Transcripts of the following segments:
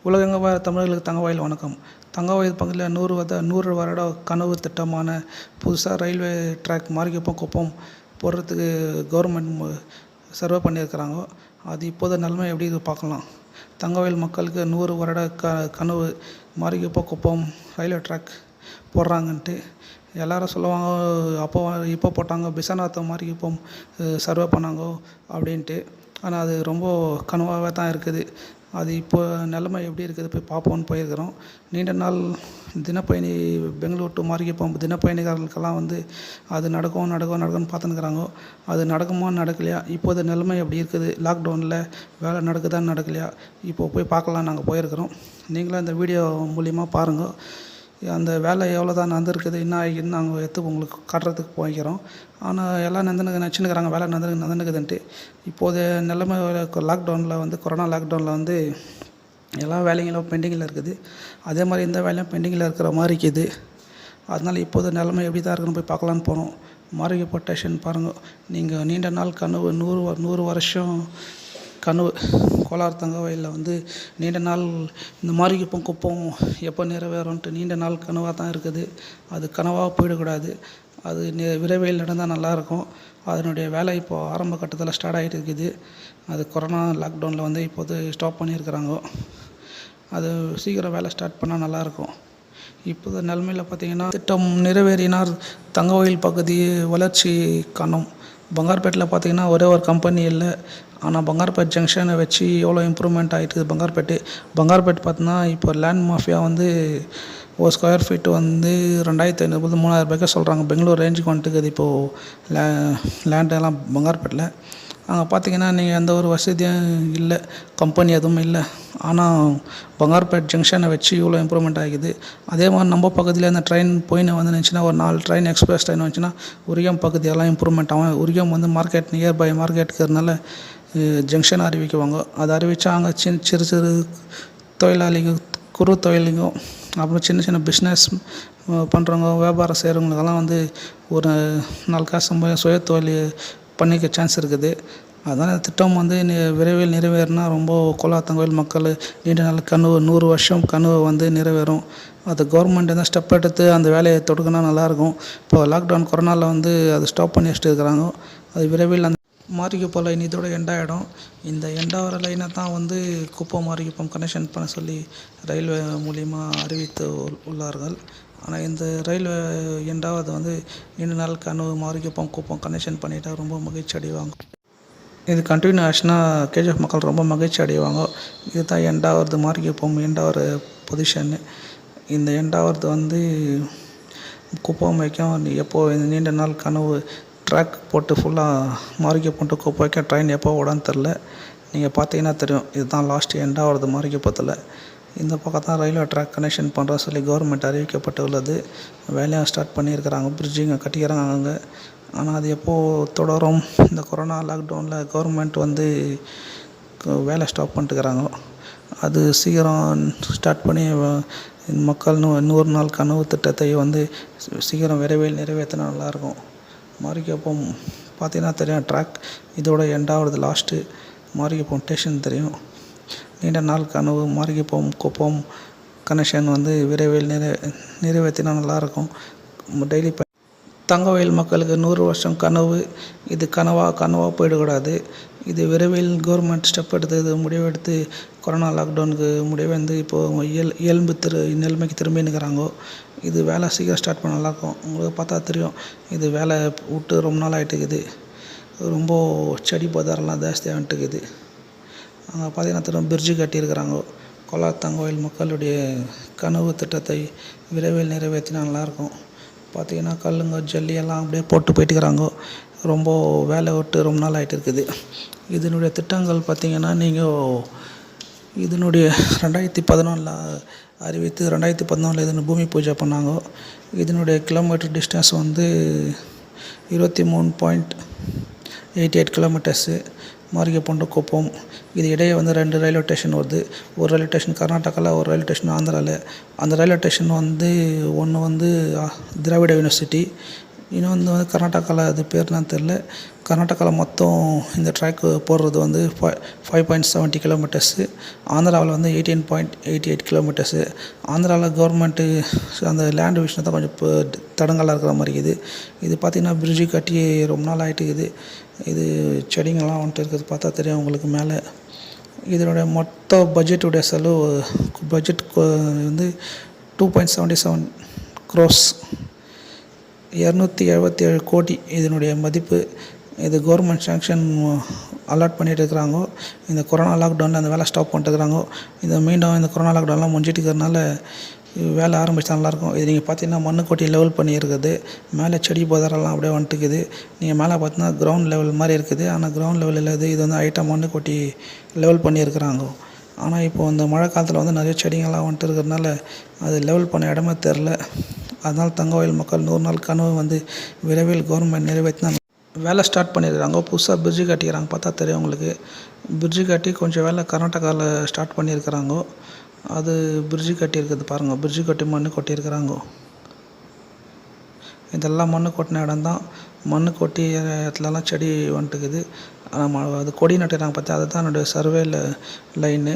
உலகெங்கும் வாழும் தமிழர்களுக்கு தங்கவாயில் வணக்கம். தங்கவாயில் பகுதியில் 100 வருட கனவு திட்டமான புதுசாக ரயில்வே ட்ராக் மாரிகுப்பம் போடுறதுக்கு கவர்மெண்ட் சர்வே பண்ணியிருக்கிறாங்க. அது இப்போது நிலைமை எப்படி பார்க்கலாம். தங்கவாயில் மக்களுக்கு 100 வருட கனவு மாரிகுப்பம் ரயில்வே ட்ராக் போடுறாங்கன்ட்டு எல்லோரும் சொல்லுவாங்க. இப்போ போட்டாங்க பிசாநாத்தம் மாரிகுப்பம் சர்வே பண்ணாங்க அப்படின்ட்டு. ஆனால் அது ரொம்ப கனவாகவே தான் இருக்குது. அது இப்போ நிலைமை எப்படி இருக்குது போய் பார்ப்போன்னு போயிருக்கிறோம். நீண்ட நாள் தினப்பயணி பெங்களூர் டு மாரிகுப்பம் தினப்பயணிகளுக்கெல்லாம் அது நடக்கும்னு பார்த்துன்னுக்குறாங்க. அது நடக்குமா நடக்கலையா, இப்போது நிலைமை எப்படி இருக்குது, லாக்டவுனில் வேலை நடக்குதான்னு நடக்கலையா, இப்போ போய் பார்க்கலாம். நாங்கள் போயிருக்கிறோம். நீங்களும் இந்த வீடியோ மூலிமா பாருங்கள். அந்த வேலை எவ்வளோ தான் நடந்துருக்குது, என்ன ஆகிக்குதுன்னு நாங்கள் எடுத்து உங்களுக்கு காட்டுறதுக்கு போய்க்கிறோம். ஆனால் எல்லாம் நினச்சின்னுக்கிறாங்க வேலை நடந்துக்குதுன்ட்டு. இப்போது நிலைமை லாக்டவுனில் கொரோனா லாக்டவுனில் எல்லா வேலைகளும் பெண்டிங்கில் இருக்குது. அதே மாதிரி இந்த வேலையும் பெண்டிங்கில் இருக்கிற மாதிரி இருக்குது. அதனால் இப்போது நிலைமை எப்படி தான் இருக்குன்னு போய் பார்க்கலான்னு போனோம். மாரிகுப்பம் ஸ்டேஷன் பாருங்கள். நீங்கள் நீண்ட நாள் கனவு 100 வருஷம் கனவு கோலார் தங்கவாயிலில் நீண்ட நாள் இந்த மாரிகுப்பம் எப்போ நிறைவேறும்ன்ட்டு நீண்ட நாள் கனவாக தான் இருக்குது. அது கனவாக போயிடக்கூடாது. அது விரைவில் நடந்தால் நல்லாயிருக்கும். அதனுடைய வேலை இப்போது ஆரம்ப கட்டத்தில் ஸ்டார்ட் ஆகிட்டு இருக்குது. அது கொரோனா லாக்டவுனில் இப்போது ஸ்டாப் பண்ணியிருக்கிறாங்க. அது சீக்கிரம் வேலை ஸ்டார்ட் பண்ணால் நல்லாயிருக்கும். இப்போது நிலைமையில் பார்த்திங்கன்னா திட்டம் நிறைவேறினார் தங்கவாயில் பகுதி வளர்ச்சி காணும். பங்கார்பேட்டில் பார்த்திங்கன்னா ஒரே ஒரு கம்பெனி இல்லை. ஆனால் பங்கார்பேட் ஜங்ஷனை வச்சு எவ்வளோ இம்ப்ரூவ்மெண்ட் ஆகிட்டு பங்கார்பேட் பார்த்தோன்னா இப்போ லேண்ட் மாஃபியா ஒரு ஸ்கொயர் ஃபீட்டு 2500 3000 சொல்கிறாங்க. பெங்களூர் ரேஞ்சுக்கு வந்துட்டுக்குது இப்போது லேண்டெல்லாம் பங்கார்பேட்டில். அங்கே பார்த்தீங்கன்னா நீங்கள் எந்த ஒரு வசதியும் இல்லை, கம்பெனி எதுவும் இல்லை. ஆனால் பங்கார்பேட் ஜங்ஷனை வச்சு இவ்வளோ இம்ப்ரூவ்மெண்ட் ஆகிக்குது. அதே மாதிரி நம்ம பக்கத்தில் அந்த ட்ரெயின் போயின்னு வந்துச்சுன்னா ஒரு 4 ட்ரெயின் எக்ஸ்பிரஸ் ட்ரெயின் வந்துச்சுன்னா உரியம் பகுதியெல்லாம் இம்ப்ரூவ்மெண்ட் ஆகும். உரியம் மார்க்கெட் நியர்பை மார்க்கெட்டுக்கிறதுனால ஜங்ஷன் அறிவிக்குவாங்க. அதை அறிவித்தா அங்கே சிறு தொழிலாளிகள், குறு தொழிலுங்க, அப்புறம் சின்ன பிஸ்னஸ் பண்ணுறவங்க, வியாபாரம் செய்கிறவங்களுக்கெல்லாம் ஒரு 4 காசு சுய தொழில் பண்ணிக்க சான்ஸ் இருக்குது. அதனால் திட்டம் விரைவில் நிறைவேறினா ரொம்ப கோலார் தங்கவாயில் மக்கள் நீண்ட நாள் கனவு 100 வருஷம் கனவு நிறைவேறும். அது கவர்மெண்ட் ஸ்டெப் எடுத்து அந்த வேலையை தொடுக்கினா நல்லாயிருக்கும். இப்போ லாக்டவுன் கொரோனாவில் அது ஸ்டாப் பண்ணி வச்சுட்டு இருக்கிறாங்க. அது விரைவில் அந்த மாரிகுப்பம் லைன் இதோட எண்டாகிடும். இந்த எண்டாகிற லைனை தான் குப்பம் மாரிகுப்பம் கனெக்ஷன் பண்ண சொல்லி ரயில்வே மூலிமா அறிவித்து உள்ளார்கள். ஆனால் இந்த ரயில்வே எண்டாவது நீண்ட நாள் கனவு மாரிகுப்பம் கனெக்ஷன் பண்ணிட்டா ரொம்ப மகிழ்ச்சி அடைவாங்க. இது கண்டினியூ ஆச்சுன்னா கேஜிஎஃப் மக்கள் ரொம்ப மகிழ்ச்சி அடைவாங்க. இதுதான் எண்டாவது மாரிகுப்பம் எண்டாவது பொசிஷன்னு. இந்த எண்டாவது குப்பம் வைக்கும். எப்போது இந்த நீண்ட நாள் கனவு ட்ராக் போட்டு ஃபுல்லாக மாரிகுப்பம் டு குப்பம் வைக்க ட்ரெயின் எப்போ ஓடான்னு தெரில. நீங்கள் பார்த்தீங்கன்னா தெரியும். இதுதான் லாஸ்ட் எண்டாவது மாரிகுப்பத்தில். இந்த பக்கம் தான் ரயில்வே ட்ராக் கனெக்ஷன் பண்ணுற சொல்லி கவர்மெண்ட் அறிவிக்கப்பட்டு உள்ளது. வேலையாக ஸ்டார்ட் பண்ணியிருக்கிறாங்க. பிரிட்ஜிங்க கட்டிக்கிறாங்க அங்கே. ஆனால் அது எப்போது தொடரும். இந்த கொரோனா லாக்டவுனில் கவர்மெண்ட் வேலை ஸ்டாப் பண்ணிட்டுக்கிறாங்க. அது சீக்கிரம் ஸ்டார்ட் பண்ணி மக்கள் 100 நாள் கனவு திட்டத்தை சீக்கிரம் விரைவில் நிறைவேற்றினா நல்லாயிருக்கும். மாரிகுப்பம் பார்த்தீங்கன்னா தெரியும். ட்ராக் இதோட எண்டாவது லாஸ்ட்டு மாரிகுப்பம் ஸ்டேஷன் தெரியும். நீண்ட நாள் கனவு மாரிகுப்பம் குப்பம் கனெக்ஷன் விரைவில் நிறைவேற்றினா நல்லாயிருக்கும். டெய்லி தங்கவாயில் மக்களுக்கு 100 வருஷம் கனவு. இது கனவாக போயிடக்கூடாது. இது விரைவில் கவர்மெண்ட் ஸ்டெப் எடுத்து முடிவெடுத்து கொரோனா லாக்டவுனுக்கு முடிவு இப்போது இயல்பு நிலைமைக்கு திரும்பினுக்கிறாங்க. இது வேலை சீக்கிரம் ஸ்டார்ட் பண்ண நல்லாயிருக்கும். உங்களுக்கு பார்த்தா தெரியும். இது வேலை விட்டு ரொம்ப நாள் ஆகிட்டுக்குது. ரொம்ப செடி பதாரெல்லாம் ஜாஸ்தியாக வந்துட்டுக்குது. அங்கே பார்த்தீங்கன்னா தெரியும். பிரிட்ஜு கட்டியிருக்கிறாங்க. கோலார் தங்கவாயில் மக்களுடைய கனவு திட்டத்தை விரைவில் நிறைவேற்றினா நல்லாயிருக்கும். பார்த்திங்கன்னா கல்லுங்க ஜல்லியெல்லாம் அப்படியே போட்டு போயிட்டுக்கிறாங்க. ரொம்ப வேலை விட்டு ரொம்ப நாள் ஆகிட்டு இருக்குது. இதனுடைய திட்டங்கள் பார்த்திங்கன்னா இதனுடைய 2011 அறிவித்து 2014 பூமி பூஜை பண்ணாங்க. இதனுடைய kilometre distance 23.88 kilometres Marikuppam to Kuppam. இது இடையே 2 ரயில்வே ஸ்டேஷன் வருது. ஒரு ரயில்வே ஸ்டேஷன் கர்நாடகாவில், ஒரு ரயில்வே ஸ்டேஷன் ஆந்திராவில். அந்த ரயில்வே ஸ்டேஷன் ஒன்று திராவிட யூனிவர்சிட்டி, இன்னும் வந்து கர்நாடகாவில் அது பேர்லாம் தெரில. கர்நாடகாவில் மொத்தம் இந்த ட்ராக்கு போடுறது வந்து 5.70 கிலோமீட்டர்ஸு. ஆந்திராவில் வந்து 18.88 கிலோமீட்டர்ஸு. ஆந்திராவில் கவர்மெண்ட்டு அந்த லேண்ட் விஷயம் தான் கொஞ்சம் இப்போ தடங்கலாக இருக்கிற மாதிரி இருக்குது. இது பார்த்திங்கன்னா பிரிட்ஜு கட்டி ரொம்ப நாள் ஆகிட்டு இருக்குது. இது செடிங்கள்லாம் வந்துட்டு இருக்கிறது பார்த்தா தெரியும் உங்களுக்கு மேலே. இதனுடைய மொத்த பட்ஜெட்டுடைய செலவு வந்து 2.77 crores, 277 கோடி இதனுடைய மதிப்பு. இது கவர்மெண்ட் சேங்ஷன் அலாட் பண்ணிட்டு இருக்கிறாங்க. இந்த கொரோனா லாக்டவுனில் அந்த வேலை ஸ்டாப் பண்ணிட்டு இருக்கிறாங்க. இது மீண்டும் இந்த கொரோனா லாக்டவுன்லாம் முடிஞ்சிட்டு இருக்கிறதுனால வேலை ஆரம்பிச்சா நல்லாயிருக்கும். இது நீங்கள் பார்த்தீங்கன்னா மண்ணு கொட்டி லெவல் பண்ணியிருக்குது. மேலே செடி புதரெல்லாம் அப்படியே வந்துட்டுக்குது. நீங்கள் மேலே பார்த்தீங்கன்னா கிரவுண்ட் லெவல் மாதிரி இருக்குது. ஆனால் கிரவுண்ட் லெவல் இல்லாது இது வந்து ஹைட்டாக மண்ணு கொட்டி லெவல் பண்ணியிருக்கிறாங்க. ஆனால் இப்போது இந்த மழை காலத்தில் வந்து நிறைய செடிங்கள்லாம் வந்துட்டு இருக்கிறதுனால அது லெவல் பண்ண இடமே தெரில. அதனால் தங்கவயல் மக்கள் 100 நாள் கனவு வந்து விரைவில் கவர்மெண்ட் நிறைவேற்றினா வேலை ஸ்டார்ட் பண்ணியிருக்கிறாங்க. புதுசாக பிரிட்ஜு கட்டிக்கிறாங்க. பார்த்தா தெரியும் உங்களுக்கு. பிரிட்ஜு கட்டி கொஞ்சம் வேலை கர்நாடகாவில் ஸ்டார்ட் பண்ணியிருக்கிறாங்க. அது பிரிட்ஜு கட்டியிருக்குது பாருங்கள். பிரிட்ஜு கட்டி மண்ணு கொட்டியிருக்கிறாங்க. இதெல்லாம் மண்ணு கொட்டின இடம் தான். மண்ணு கொட்டி இடத்துலலாம் செடி வந்துட்டுக்குது. அது கொடி நட்டுறாங்க பார்த்தா அதுதான் என்னுடைய சர்வே லைனு.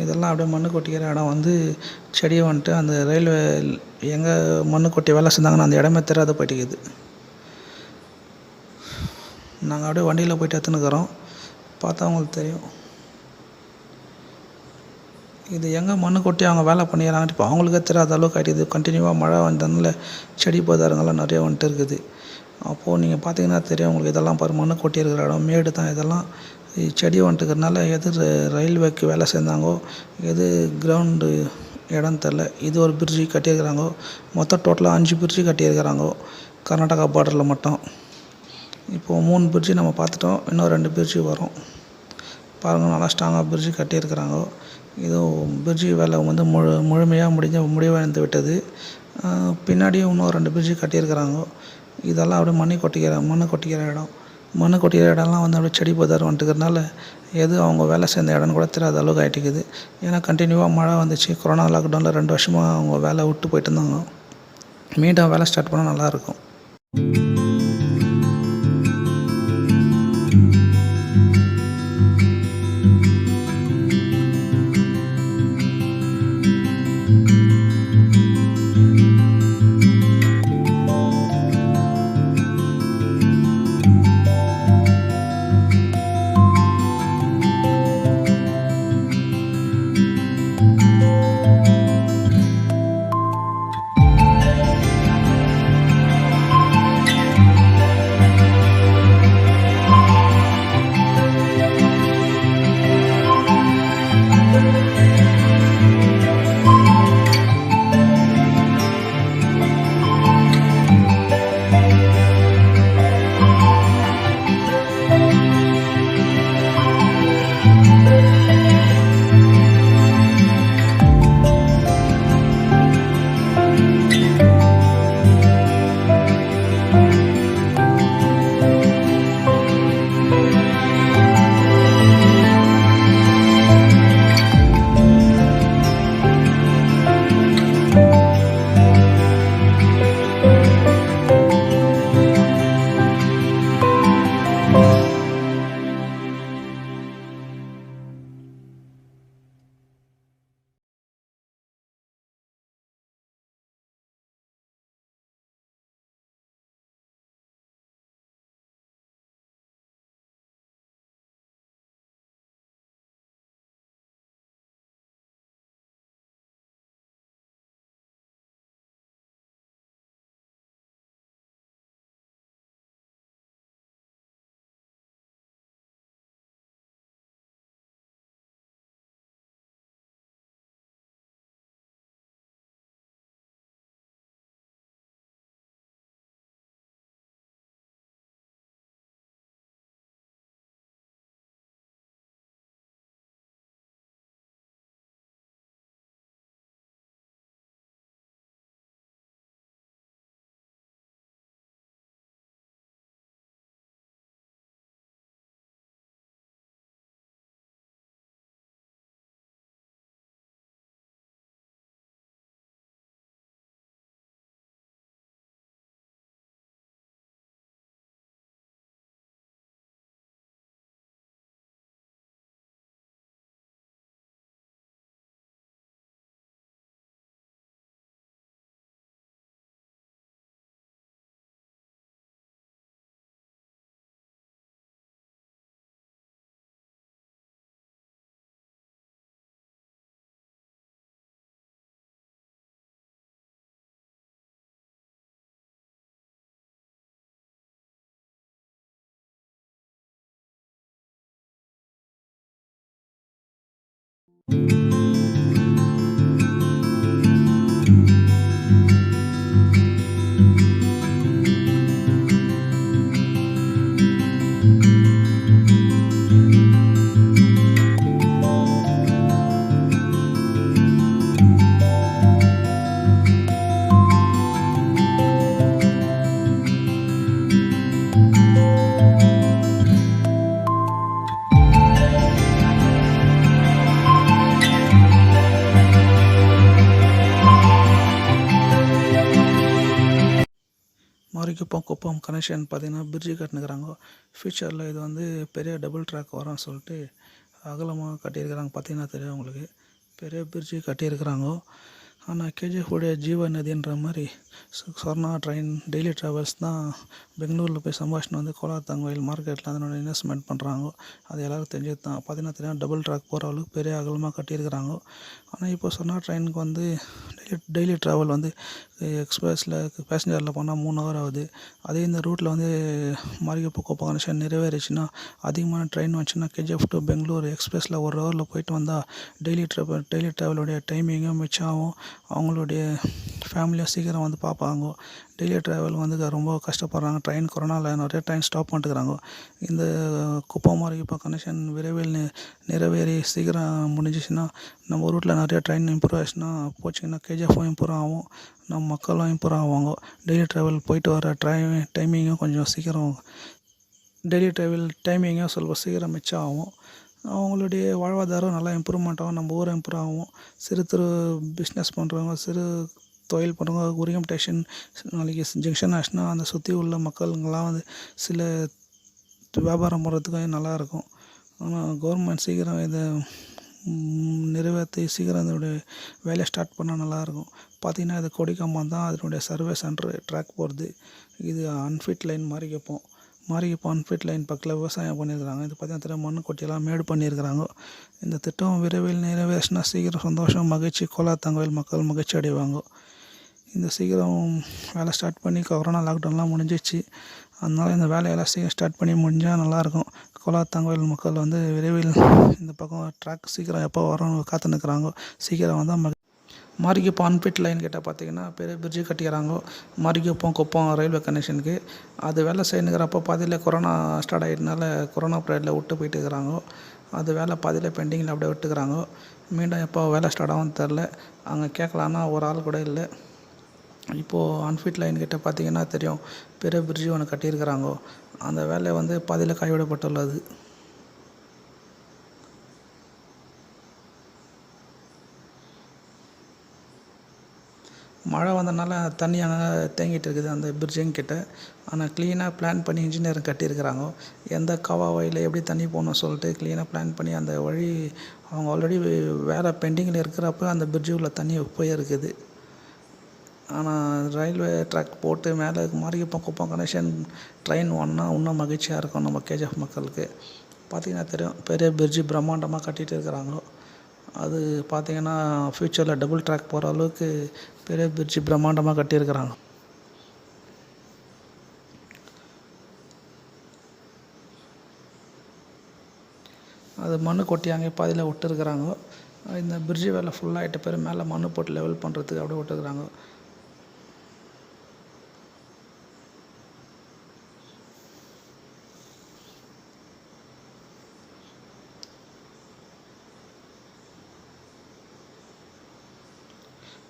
இதெல்லாம் அப்படியே மண்ணு கொட்டிக்கிற இடம் வந்து செடியை வந்துட்டு அந்த ரயில்வே எங்கே மண்ணு கொட்டி வேலை செஞ்சாங்கன்னா அந்த இடமே தெரியாத போயிட்டுக்குது. நாங்கள் அப்படியே வண்டியில் போய்ட்டு எடுத்துன்னுக்குறோம். பார்த்தா அவங்களுக்கு தெரியும் இது எங்கே மண்ணு கொட்டி அவங்க வேலை பண்ணிடுறாங்க. இப்போ அவங்களுக்கே தெரியாத அளவுக்கு ஆகிடுது. கண்டினியூவாக மழை வந்ததுனால செடி பதாரங்கள்லாம் நிறைய வந்துட்டு இருக்குது. அப்போது நீங்கள் பார்த்தீங்கன்னா தெரியும் உங்களுக்கு. இதெல்லாம் பாரு மண்ணு கொட்டி இருக்கிற இடம் மேடு தான். இதெல்லாம் செடி வந்துட்டுக்கிறதுனால எது ரயில்வேக்கு வேலை செஞ்சாங்கோ எது கிரவுண்டு இடம் தெரில. இது ஒரு பிரிட்ஜு கட்டியிருக்கிறாங்க. மொத்தம் டோட்டலாக 5 பிரிட்ஜு கட்டியிருக்கிறாங்க கர்நாடகா பார்டரில் மட்டும். இப்போது 3 பிரிட்ஜு நம்ம பார்த்துட்டோம். இன்னும் 2 பிரிட்ஜு வரும் பாருங்கள். நல்லா ஸ்ட்ராங்காக பிரிட்ஜு கட்டியிருக்கிறாங்க. இதுவும் பிரிட்ஜு வேலை வந்து முழுமையாக முடிவடைந்து விட்டது. பின்னாடியும் இன்னும் 2 பிரிட்ஜு கட்டியிருக்கிறாங்க. இதெல்லாம் அப்படியே மண்ணு கொட்டிக்கிற இடம். மண்ணு கொட்டிக்கிற இடம்லாம் வந்து அப்படியே செடி பதார் வந்துட்டுக்கிறதுனால எது அவங்க வேலை செஞ்ச இடம்னு கூட தெரியாத அளவுக்கு ஆகிட்டுக்குது. ஏன்னா கண்டினியூவாக மழை வந்துச்சு. கொரோனா லாக்டவுனில் 2 வருஷமாக அவங்க வேலை விட்டு போயிட்டு இருந்தாங்க. மீண்டும் வேலை ஸ்டார்ட் பண்ணால் நல்லாயிருக்கும். மாரிக்குப்பம் குப்பம் கனெக்ஷன் பார்த்தீங்கன்னா பிரிட்ஜு கட்டினுக்கிறாங்க. ஃப்யூச்சரில் இது வந்து பெரிய டபுள் ட்ராக் வரும்னு சொல்லிட்டு அகலமாக கட்டியிருக்கிறாங்க. பார்த்தீங்கன்னா தெரியும் உங்களுக்கு. பெரிய பிரிட்ஜு கட்டியிருக்கிறாங்க. ஆனால் கேஜிஎஃப் உடைய ஜீவ நதின்ற மாதிரி சொர்ணா ட்ரெயின் டெய்லி ட்ராவல்ஸ் தான் பெங்களூரில் போய் சம்பாஷணம் வந்து கோலாத்தங்கோயில் மார்க்கெட்டில் அதனோட இன்வெஸ்ட்மெண்ட் பண்ணுறாங்க. அது எல்லோரும் தெரிஞ்சது தான். பார்த்தீங்கன்னா தெரியும் டபுள் ட்ராக் போகிற அளவுக்கு பெரிய அகலமாக கட்டியிருக்கிறாங்க. ஆனால் இப்போ சொர்ணா ட்ரெயினுக்கு வந்து டெய்லி ட்ராவல் வந்து எக்ஸ்பிரஸில் பேசஞ்சரில் போனால் 3 ஹவர் ஆகுது. அதே இந்த ரூட்டில் வந்து மாரிக்குப்பம் குப்பம் கனெக்ஷன் நிறைவேறிச்சுன்னா அதிகமான ட்ரெயின் வந்துச்சுன்னா கேஜிஎஃப் டு பெங்களூர் எக்ஸ்பிரஸில் 1 ஹவரில் போயிட்டு வந்தால் டெய்லி ட்ராவலுடைய டைமிங்கும் மிச்சம் ஆகும். அவங்களுடைய ஃபேமிலியை சீக்கிரம் வந்து பார்ப்பாங்க. டெய்லி ட்ராவல் வந்து ரொம்ப கஷ்டப்படுறாங்க. கொரோனாவில் நிறைய ட்ரெயின் ஸ்டாப் பண்ணிட்டுருக்குறாங்க. இந்த குப்பம் மாரிக்குப்பம் கனெக்ஷன் விரைவில் நிறைவேறி சீக்கிரம் முடிஞ்சிச்சுன்னா நம்ம ரூட்டில் நிறைய ட்ரெயின் இம்ப்ரூவ் ஆச்சுன்னா போச்சுங்கன்னா கேஜிஎஃப்பும் இம்ப்ரூவ் ஆகும். நம்ம மக்களும் இம்ப்ரூவ் ஆவாங்க. டெய்லி ட்ராவல் போயிட்டு வர டைமிங்கும் கொஞ்சம் சீக்கிரம் ಸ್ವಲ್ಪ சீக்கிரம் மிச்சம் ஆகும். அவங்களுடைய வாழ்வாதாரம் நல்லா இம்ப்ரூவ்மெண்ட் ஆகும். நம்ம ஊரும் இம்ப்ரூவ் ஆகும். சிறு பிஸ்னஸ் பண்ணுறவங்க, சிறு தொழில் பண்ணுறவங்க, உரியம் ஸ்டேஷன் நாளைக்கு ஜங்ஷன் ஆச்சுன்னா அந்த சுற்றி உள்ள மக்களுங்கெல்லாம் வந்து சில வியாபாரம் பண்ணுறதுக்கு நல்லாயிருக்கும். ஆனால் கவர்மெண்ட் சீக்கிரம் இதை நிறைவேற்றி சீக்கிரம் இதனுடைய வேலையை ஸ்டார்ட் பண்ணால் நல்லாயிருக்கும். பார்த்திங்கன்னா இது கொடிக்கம்பம் தான் அதனுடைய சர்வே சென்டர் ட்ராக் போகிறது. இது unfit line Marikuppam unfit line பக்கத்தில் விவசாயம் பண்ணியிருக்கிறாங்க. இது பார்த்திங்கன்னா மண்ணு கொட்டியெல்லாம் மேடு பண்ணியிருக்கிறாங்க. இந்த திட்டம் விரைவில் நிறைவேறினா சீக்கிரம் சந்தோஷம், மகிழ்ச்சி, கோலாத்தங்கோயில் மக்கள் மகிழ்ச்சி அடைவாங்க. இந்த சீக்கிரம் வேலை ஸ்டார்ட் பண்ணி கொரோனா லாக்டவுன்லாம் முடிஞ்சிச்சு. அதனால் இந்த வேலையெல்லாம் சீக்கிரம் ஸ்டார்ட் பண்ணி முடிஞ்சால் நல்லாயிருக்கும். கோலாத்தங்கோயில் மக்கள் வந்து விரைவில் இந்த பக்கம் ட்ராக் சீக்கிரம் எப்போ வரும்னு காத்து நிற்கிறாங்க. சீக்கிரம் வந்தால் மாரிக்குப்பம் அன்ஃபிட் லைன் கிட்ட பார்த்திங்கன்னா பெரிய பிரிட்ஜு கட்டிக்கிறாங்க. மாரிக்குப்பம் குப்பம் ரயில்வே கனெக்ஷனுக்கு அது வேலை செய்யணுங்கிறப்போ பாதியில் கொரோனா ஸ்டார்ட் ஆகிட்டனால கொரோனா பீரியடில் விட்டு போயிட்டு இருக்கிறாங்க. அது வேலை பாதியில் பெண்டிங்கில் அப்படியே விட்டுக்கிறாங்க. மீண்டும் எப்போ வேலை ஸ்டார்ட் ஆகும்னு தெரில. அங்கே கேட்கலான்னா ஒரு ஆள் கூட இல்லை. இப்போது அன்ஃபிட் லைன் கிட்ட பார்த்திங்கன்னா தெரியும் பெரிய பிரிட்ஜு ஒன்று கட்டியிருக்கிறாங்க. அந்த வேலை வந்து பாதியில் கைவிடப்பட்டுள்ளது. மழை வந்தனால தண்ணி அங்கே தேங்கிட்டு இருக்குது அந்த பிரிட்ஜுங்கிட்ட. ஆனால் க்ளீனாக பிளான் பண்ணி இன்ஜினியர் கட்டியிருக்கிறாங்க. எந்த காவா வழியில் எப்படி தண்ணி போகணும்னு சொல்லிட்டு க்ளீனாக பிளான் பண்ணி அந்த வழி அவங்க ஆல்ரெடி வேலை பெண்டிங்கில் இருக்கிறப்ப அந்த பிரிட்ஜு உள்ள தண்ணி போய் இருக்குது. ஆனால் ரயில்வே ட்ராக் போட்டு மேலே மாரிக்குப்பம் குப்பம் கனெக்ஷன் ட்ரெயின் ஓடினா இன்னும் மகிழ்ச்சியாக இருக்கும் நம்ம கேஜிஎஃப் மக்களுக்கு. பார்த்திங்கன்னா தெரியும் பெரிய பிரிட்ஜு பிரம்மாண்டமாக கட்டிகிட்டு இருக்கிறாங்க. அது பார்த்திங்கன்னா ஃப்யூச்சரில் டபுள் ட்ராக் போகிற அளவுக்கு பெரிய பிரிட்ஜு பிரம்மாண்டமாக கட்டியிருக்கிறாங்க. அது மண்ணு கொட்டி அங்கே பாதியில் விட்டுருக்குறாங்க. இந்த பிரிட்ஜு வேலை ஃபுல்லாகிட்ட பேர் மேலே மண்ணு போட்டு லெவல் பண்ணுறதுக்கு அப்படியே விட்டுருக்குறாங்க.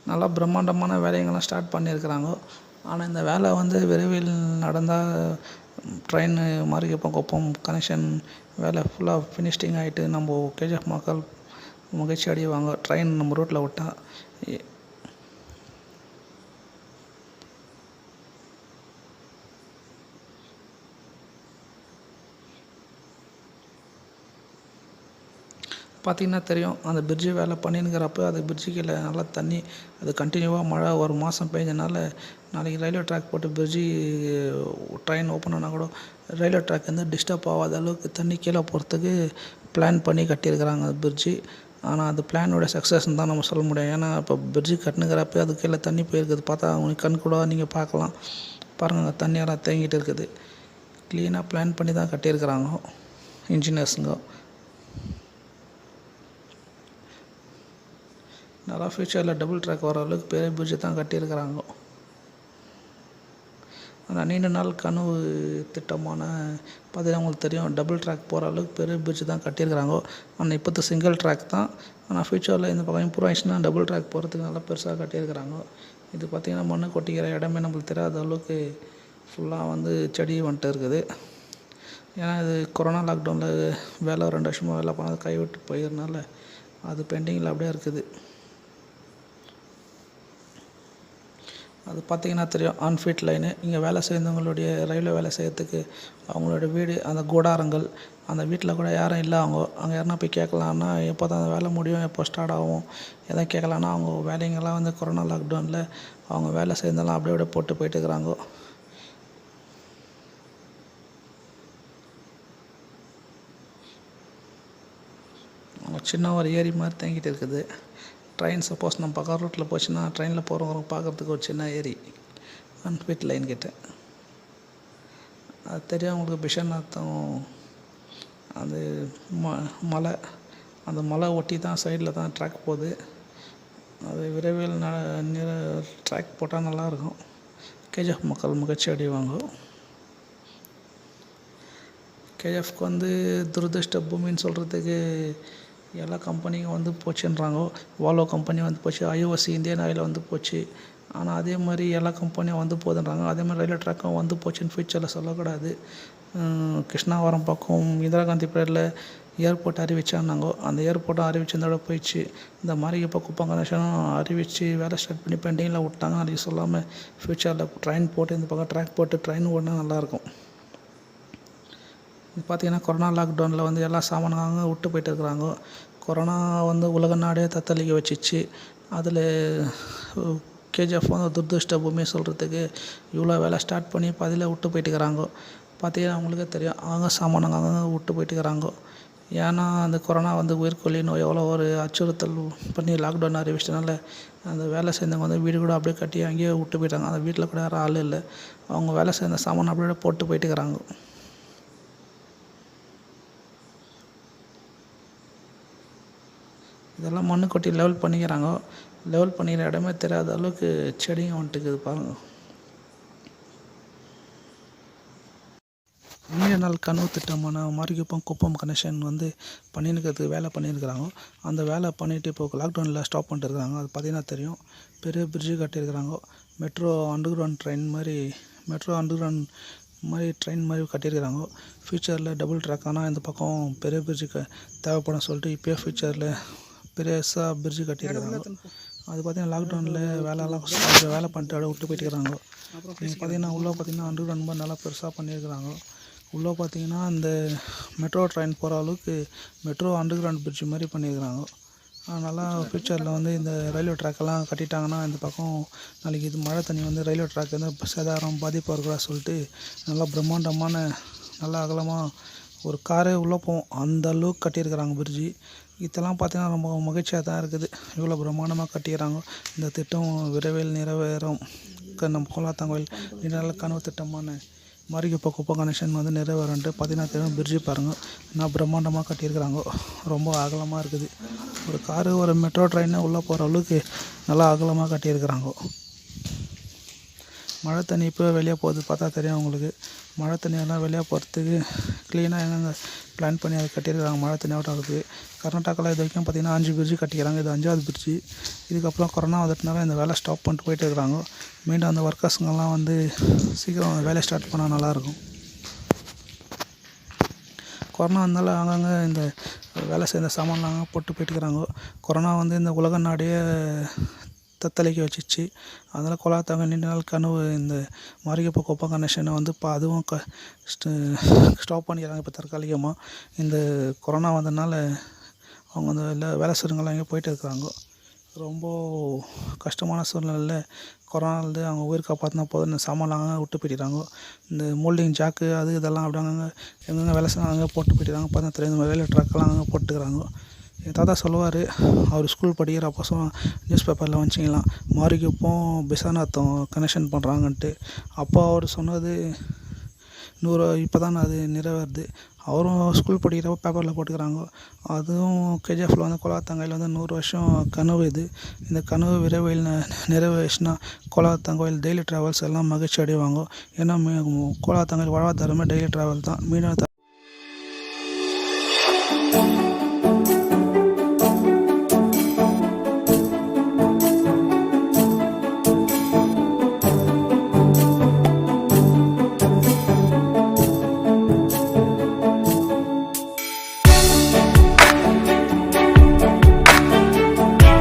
நல்லா பிரம்மாண்டமான வேலைங்கள்லாம் ஸ்டார்ட் பண்ணியிருக்கிறாங்க. ஆனால் இந்த வேலை வந்து விரைவில் நடந்தால் ட்ரெயின் மாரிக்குப்பம் குப்பம் கனெக்ஷன் வேலை ஃபுல்லாக ஃபினிஷிங் ஆகிட்டு நம்ம கேஜிஎஃப் மக்கள் மகிழ்ச்சி அடைவாங்க. ட்ரெயின் நம்ம ரூட்டில் விட்டால் பார்த்திங்கன்னா தெரியும் அந்த பிரிட்ஜு வேலை பண்ணினுக்கிறப்ப அது பிரிட்ஜு கீழே நல்லா தண்ணி அது கண்டினியூவாக மழை ஒரு மாதம் பெஞ்சனால நாளைக்கு ரயில்வே ட்ராக் போட்டு பிரிட்ஜு ட்ரெயின் ஓப்பன் ஆனால் கூட ரயில்வே ட்ராக் வந்து டிஸ்டர்ப் ஆகாத அளவுக்கு தண்ணி கீழே போகிறதுக்கு பிளான் பண்ணி கட்டியிருக்கிறாங்க பிரிட்ஜு. ஆனால் அது பிளானோட சக்ஸஸ்ன்னு தான் நம்ம சொல்ல முடியும். ஏன்னா இப்போ பிரிட்ஜு கட்டினுக்கிறப்ப அது கீழே தண்ணி போயிருக்குது. பார்த்தா அவங்களுக்கு கண் கூட நீங்கள் பார்க்கலாம். பாருங்கள் தண்ணியெல்லாம் தேங்கிட்டு இருக்குது. க்ளீனாக பிளான் பண்ணி தான் கட்டியிருக்கிறாங்க இன்ஜினியர்ஸுங்க. நல்லா ஃப்யூச்சரில் டபுள் ட்ராக் வர அளவுக்கு பெரிய பிரிட்ஜு தான் கட்டியிருக்கிறாங்க. ஆனால் நீண்ட நாள் கனவு திட்டமான பார்த்தீங்கன்னா உங்களுக்கு தெரியும், டபுள் ட்ராக் போகிற அளவுக்கு பெரிய பிரிட்ஜு தான் கட்டியிருக்கிறாங்க. ஆனால் இப்போது சிங்கிள் ட்ராக் தான். ஆனால் ஃப்யூச்சரில் இந்த பக்கம் இம்ப்ரூவ் ஆயிடுச்சுன்னா டபுள் ட்ராக் போகிறதுக்கு நல்லா பெருசாக கட்டியிருக்கிறாங்க. இது பார்த்திங்கன்னா மண்ணு கொட்டிக்கிற இடமே நம்மளுக்கு தெரியாத அளவுக்கு ஃபுல்லாக வந்து செடி வந்துட்டு இருக்குது. ஏன்னா இது கொரோனா லாக்டவுனில் வேலை 2 வருஷமாக வேலை பண்ணால் கைவிட்டு போயிருந்தனால அது பெண்டிங்கில் அப்படியே இருக்குது. அது பார்த்திங்கன்னா தெரியும், அன்ஃபிட் லைனு. இங்கே வேலை செய்கிறவங்களுடைய ரயில்வே வேலை செய்கிறதுக்கு அவங்களோட வீடு, அந்த கூடாரங்கள், அந்த வீட்டில் கூட யாரும் இல்லை. அங்கே யாருனா போய் கேட்கலான்னா எப்போ தான் அந்த வேலை முடியும், எப்போ ஸ்டார்ட் ஆகும் எதாவது கேட்கலான்னா அவங்க வேலைங்கெல்லாம் வந்து கொரோனா லாக்டவுனில் அவங்க வேலை செய்கிறதெல்லாம் அப்படியே போட்டு போயிட்டுருக்குறாங்க. சின்ன ஒரு ஏரி மாதிரி தேங்கிட்டு இருக்குது. ட்ரெயின் சப்போஸ் நம்ம பக்கம் ரூட்டில் போச்சுன்னா ட்ரெயினில் போகிறவங்க பார்க்குறதுக்கு ஒரு சின்ன ஏரி அன்ஃபிட் லைன் கிட்ட. அது தெரியும் அவங்களுக்கு பிஷன்னாத்தம். அது மலை, அந்த மலை ஒட்டி தான் சைடில் தான் ட்ராக் போகுது. அது விரைவில் ட்ராக் போட்டால் நல்லாயிருக்கும். கேஜிஎஃப் மக்கள் மகிழ்ச்சி அடைவாங்க. கேஜிஎஃப்க்கு வந்து துரதிருஷ்ட பூமின்னு சொல்கிறதுக்கு எல்லா கம்பெனியும் வந்து போச்சுன்றாங்க. வால்வோ கம்பெனி வந்து போச்சு, ஐஓசி இந்தியன் ஆயில் வந்து போச்சு. ஆனால் அதே மாதிரி எல்லா கம்பெனியும் வந்து போகுதுன்றாங்க. அதே மாதிரி ரயில்வே ட்ராக்கும் வந்து போச்சுன்னு ஃப்யூச்சரில் சொல்லக்கூடாது. கிருஷ்ணாவரம் பக்கம் இந்திரா காந்தி பீரியடில் ஏர்போர்ட் அறிவிச்சான்னாங்க. அந்த ஏர்போர்ட்டும் அறிவிச்சிருந்தோட போயிடுச்சு. இந்த மாதிரி இப்போ குப்பம் கனெக்ஷனும் அறிவித்து வேலை ஸ்டார்ட் பண்ணி பெண்டிங்கில் விட்டாங்க. நாளைக்கு சொல்லாமல் ஃப்யூச்சரில் ட்ரெயின் போட்டு இந்த பக்கம் ட்ராக் போட்டு ட்ரெயின் ஓடினா நல்லாயிருக்கும். இது பார்த்திங்கன்னா கொரோனா லாக்டவுனில் வந்து எல்லா சாமானாங்க விட்டு போயிட்டு இருக்கிறாங்க. கொரோனா வந்து உலக நாடே தத்தளிக்க வச்சிச்சு. அதில் கேஜிஎஃப் வந்து துரதிருஷ்ட பூமி சொல்கிறதுக்கு இவ்வளோ வேலை ஸ்டார்ட் பண்ணி பாதியில் விட்டு போயிட்டுருக்கிறாங்க. பார்த்தீங்கன்னா அவங்களுக்கே தெரியும், அவங்க சாமானாங்க அங்கங்கே விட்டு போயிட்டுருக்கிறாங்க. ஏன்னா அந்த கொரோனா வந்து உயிர்கொல்லி நோய் எவ்வளோ ஒரு அச்சுறுத்தல் பண்ணி லாக்டவுன் அறிவிச்சதுனால அந்த வேலை செய்தவங்க வந்து வீடு கூட அப்படியே கட்டி அங்கேயே விட்டு போயிட்டாங்க. அந்த வீட்டில் கூட யாரும் ஆள் இல்லை. அவங்க வேலை செய்த சாமான் அப்படியே போட்டு போயிட்டுருக்கிறாங்க. இதெல்லாம் மண்ணு கொட்டி லெவல் பண்ணிக்கிறாங்க. லெவல் பண்ணிக்கிற இடமே தெரியாத அளவுக்கு செடியும் வந்துட்டுக்குது பாருங்கள். நீண்ட நாள் கனவு திட்டமான மாரிகுப்பம் குப்பம் கனெக்ஷன் வந்து பண்ணியிருக்கிறதுக்கு வேலை பண்ணியிருக்கிறாங்க. அந்த வேலை பண்ணிவிட்டு இப்போ லாக்டவுனில் ஸ்டாப் பண்ணிட்டு இருக்கிறாங்க. அது பார்த்திங்கன்னா தெரியும், பெரிய பிரிட்ஜு கட்டியிருக்கிறாங்க. மெட்ரோ அண்டர்கிரவுண்ட் ட்ரெயின் மாதிரி கட்டியிருக்கிறாங்க. ஃப்யூச்சரில் டபுள் ட்ராக். ஆனால் இந்த பக்கம் பெரிய பிரிட்ஜு தேவைப்படும் சொல்லிட்டு இப்போயே ஃப்யூச்சரில் பெருசாக பிரிட்ஜு கட்டியிருக்கிறாங்க. அது பார்த்திங்கன்னா லாக்டவுனில் வேலை பண்ணிட்டு அப்படியே விட்டு போயிட்டுருக்கிறாங்க. நீங்கள் பார்த்திங்கன்னா உள்ளே பார்த்திங்கன்னா அண்டர்கிரவுண்ட் மாதிரி நல்லா பெருசாக பண்ணியிருக்கிறாங்க. உள்ளே பார்த்திங்கன்னா இந்த மெட்ரோ ட்ரெயின் போகிற அளவுக்கு மெட்ரோ அண்டர்கிரவுண்ட் பிரிட்ஜு மாதிரி பண்ணியிருக்கிறாங்க. நல்லா ஃப்யூச்சரில் வந்து இந்த ரயில்வே ட்ராக்கெல்லாம் கட்டிட்டாங்கன்னா இந்த பக்கம் நாளைக்கு இது மழை தண்ணி வந்து ரயில்வே ட்ராக் வந்து சேதாரம் பாதிப்பு இருக்கிறதா சொல்லிட்டு நல்லா பிரம்மாண்டமான நல்லா அகலமாக ஒரு காரே உள்ளே போகும் அந்த அளவுக்கு கட்டியிருக்கிறாங்க பிரிட்ஜு. இதெல்லாம் பார்த்திங்கன்னா ரொம்ப மகிழ்ச்சியாக தான் இருக்குது. இவ்வளோ பிரம்மாண்டமாக கட்டிக்கிறாங்க. இந்த திட்டம் விரைவில் நிறைவேறும். நம்ம கோலாத்தாங்கோயில் நீண்ட நாள் கனவு திட்டமான மாரிகுப்பம் குப்பம் கனெக்ஷன் வந்து நிறைவேறன்ட்டு பார்த்திங்கன்னா பிரிட்ஜு பாருங்கள் நான் பிரம்மாண்டமாக கட்டியிருக்கிறாங்க. ரொம்ப அகலமாக இருக்குது. ஒரு காரு ஒரு மெட்ரோ ட்ரெயினே உள்ளே போகிற அளவுக்கு நல்லா அகலமாக கட்டியிருக்கிறாங்க. மழை தண்ணி இப்போ வெளியே போகுது பார்த்தா தெரியும் உங்களுக்கு. மழை தண்ணியெல்லாம் வெளியே போகிறதுக்கு க்ளீனாக எங்கெங்கே பிளான் பண்ணி அதை கட்டியிருக்கிறாங்க மழை தண்ணி ஆகிறதுக்கு. கர்நாடகாவில் இது வரைக்கும் பார்த்திங்கன்னா 5 பிரிட்ஜு கட்டிக்கிறாங்க. இது 5வது பிரிட்ஜு. இதுக்கப்புறம் கொரோனா வந்துட்டனால இந்த வேலை ஸ்டாப் பண்ணிட்டு போயிட்டு இருக்கிறாங்க. மீண்டும் அந்த ஒர்க்கர்ஸுங்கெல்லாம் வந்து சீக்கிரம் வேலையை ஸ்டார்ட் பண்ணால் நல்லாயிருக்கும். கொரோனா வந்தாலும் அங்கங்கே இந்த வேலை செய்த சாமான்லாம் போட்டு போயிட்டுருக்கிறாங்க. கொரோனா வந்து இந்த உலக நாடையே தத்தளிக்க வச்சிச்சு. அதனால் கோலாத்தாங்க நீண்ட நாள் கனவு இந்த மாரிகுப்பம் குப்பம் கனெக்ஷனை வந்து இப்போ அதுவும் ஸ்டாப் பண்ணிக்கிறாங்க இப்போ தற்காலிகமாக. இந்த கொரோனா வந்ததுனால அவங்க வந்து வேலை செய்கிறவங்களாம் எங்கேயும் போயிட்டு இருக்கிறாங்க. ரொம்ப கஷ்டமான சூழ்நிலையில் கொரோனாலேருந்து அவங்க உயிர் காப்பாற்றினா போதும் இந்த சாமான்லாம் விட்டு போயிட்டுறாங்க. இந்த மோல்டிங் ஜாக்கு அது இதெல்லாம் அப்படி அங்கங்கே எங்கெங்கே வேலை செய்யணும் அங்கே போட்டு போயிட்டுறாங்க. பார்த்தா தெரியும் இந்த ரயில்வே ட்ராக்கெல்லாம் அங்கே போட்டுக்கிறாங்க. என் தாத்தா சொல்லுவார், அவர் ஸ்கூல் படிக்கிறப்போ நியூஸ் பேப்பரில் வந்துச்சிங்களாம் மாரிகுப்பம் பிசானாத்தம் கனெக்ஷன் பண்ணுறாங்கன்ட்டு. அப்போ அவர் சொன்னது இப்போ தான் அது நிறைவேறுது. அவரும் ஸ்கூல் படிக்கிறப்போ பேப்பரில் போட்டுக்கிறாங்க. அதுவும் கேஜிஎஃப்பில் வந்து கோலாத்தங்காயில் வந்து 100 வருஷம் கனவு இது. இந்த கனவு விரைவில் நிறைவேறிச்சுன்னா கோலாத்தங்காயில் டெய்லி ட்ராவல்ஸ் எல்லாம் மகிழ்ச்சி அடைவாங்க. ஏன்னா கோலாத்தங்காயில் வாழ்வாதாரமே டெய்லி ட்ராவல் தான். மீனவ